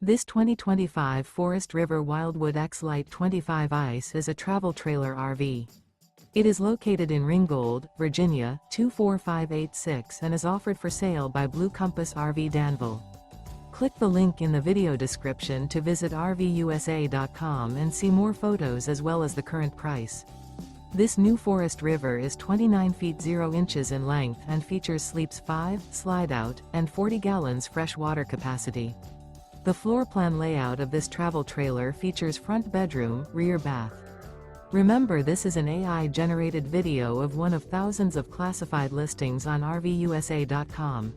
This 2025 Forest River Wildwood X-Lite 25 ICE is a travel trailer RV. It is located in Ringgold, Virginia, 24586 and is offered for sale by Blue Compass RV Danville. Click the link in the video description to visit RVUSA.com and see more photos as well as the current price. This new Forest River is 29 feet 0 inches in length and features sleeps 5, slide-out, and 40 gallons fresh water capacity. The floor plan layout of this travel trailer features front bedroom, rear bath. Remember, this is an AI-generated video of one of thousands of classified listings on RVUSA.com.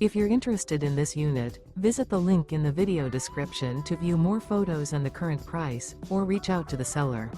If you're interested in this unit, visit the link in the video description to view more photos and the current price, or reach out to the seller.